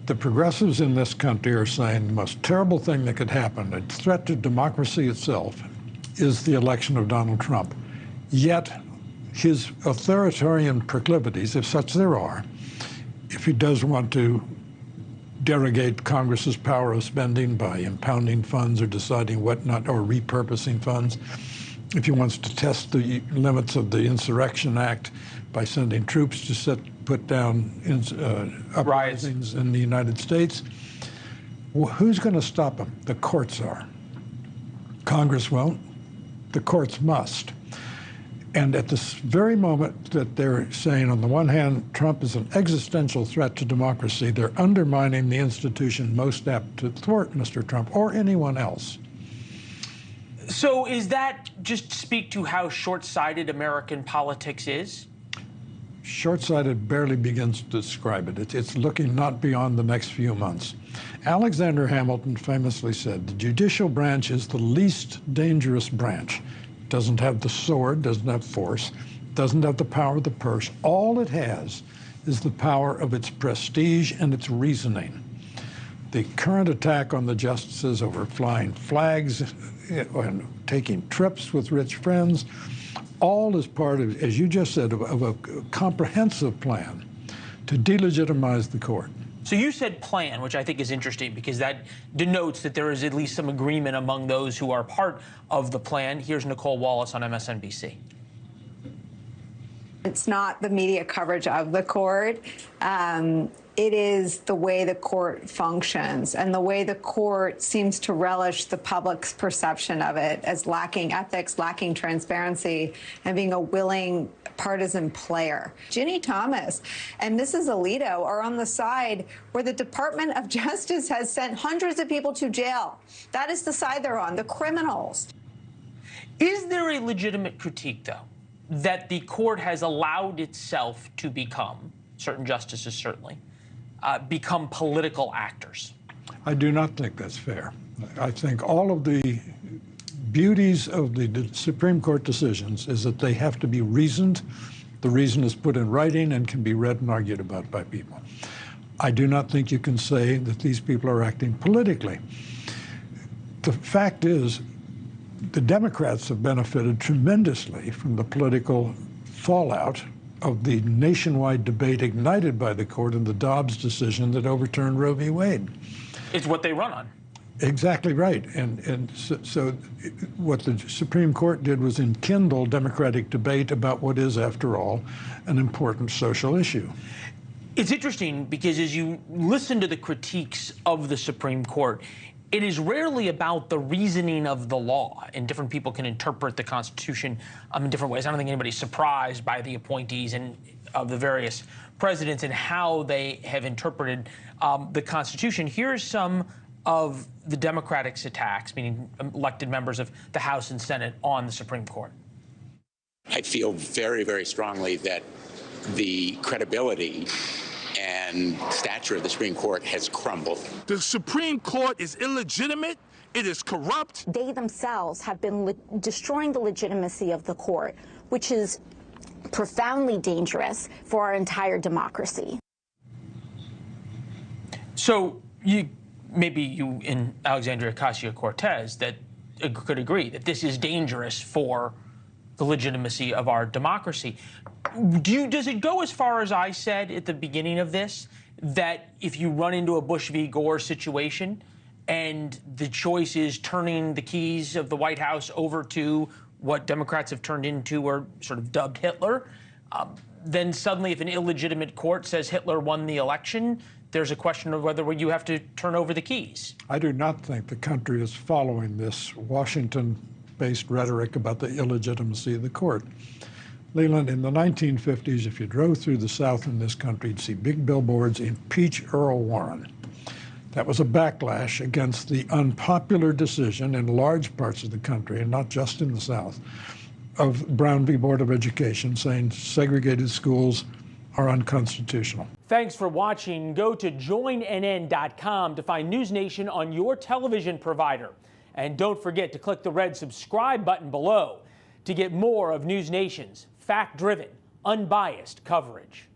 The progressives in this country are saying the most terrible thing that could happen, a threat to democracy itself, is the election of Donald Trump. Yet his authoritarian proclivities, if such there are, if he does want to derogate Congress's power of spending by impounding funds or deciding what not, or repurposing funds, if he wants to test the limits of the Insurrection Act by sending troops to put down uprisings in the United States, well, who's going to stop him? The courts are. Congress won't. The courts must. And at this very moment that they're saying, on the one hand, Trump is an existential threat to democracy, they're undermining the institution most apt to thwart Mr. Trump or anyone else. So is that just speak to how short-sighted American politics is? Short-sighted barely begins to describe it. It's looking not beyond the next few months. Alexander Hamilton famously said, the judicial branch is the least dangerous branch. It doesn't have the sword, doesn't have force, doesn't have the power of the purse. All it has is the power of its prestige and its reasoning. The current attack on the justices over flying flags and taking trips with rich friends, all is part of, as you just said, of a comprehensive plan to delegitimize the court. So you said plan, which I think is interesting because that denotes that there is at least some agreement among those who are part of the plan. Here's Nicole Wallace on MSNBC. It's not the media coverage of the court. It is the way the court functions and the way the court seems to relish the public's perception of it as lacking ethics, lacking transparency, and being a willing partisan player. Ginny Thomas and Mrs. Alito are on the side where the Department of Justice has sent hundreds of people to jail. That is the side they're on, the criminals. Is there a legitimate critique, though, that the court has allowed itself to become, certain justices certainly, become political actors? I do not think that's fair. I think all of the beauties of the Supreme Court decisions is that they have to be reasoned. The reason is put in writing and can be read and argued about by people. I do not think you can say that these people are acting politically. The fact is, the Democrats have benefited tremendously from the political fallout of the nationwide debate ignited by the court in the Dobbs decision that overturned Roe v. Wade. It's what they run on. Exactly right. And so what the Supreme Court did was enkindle democratic debate about what is, after all, an important social issue. It's interesting because as you listen to the critiques of the Supreme Court, it is rarely about the reasoning of the law, and different people can interpret the Constitution in different ways. I don't think anybody's surprised by the appointees and of the various presidents and how they have interpreted the Constitution. Here's some of the Democrats' attacks, meaning elected members of the House and Senate, on the Supreme Court. I feel very, very strongly that the credibility and stature of the Supreme Court has crumbled. The Supreme Court is illegitimate. It is corrupt. They themselves have been destroying the legitimacy of the court, which is profoundly dangerous for our entire democracy. So maybe you in Alexandria Ocasio-Cortez that could agree that this is dangerous for the legitimacy of our democracy. Does it go as far as I said at the beginning of this, that if you run into a Bush v. Gore situation and the choice is turning the keys of the White House over to what Democrats have turned into or sort of dubbed Hitler, then suddenly if an illegitimate court says Hitler won the election, there's a question of whether you have to turn over the keys? I do not think the country is following this Washington-based rhetoric about the illegitimacy of the court. Leland, in the 1950s, if you drove through the South in this country, you'd see big billboards, impeach Earl Warren. That was a backlash against the unpopular decision in large parts of the country, and not just in the South, of Brown v. Board of Education saying segregated schools are unconstitutional. Thanks for watching. Go to joinnn.com to find NewsNation on your television provider. And don't forget to click the red subscribe button below to get more of NewsNation's fact-driven, unbiased coverage.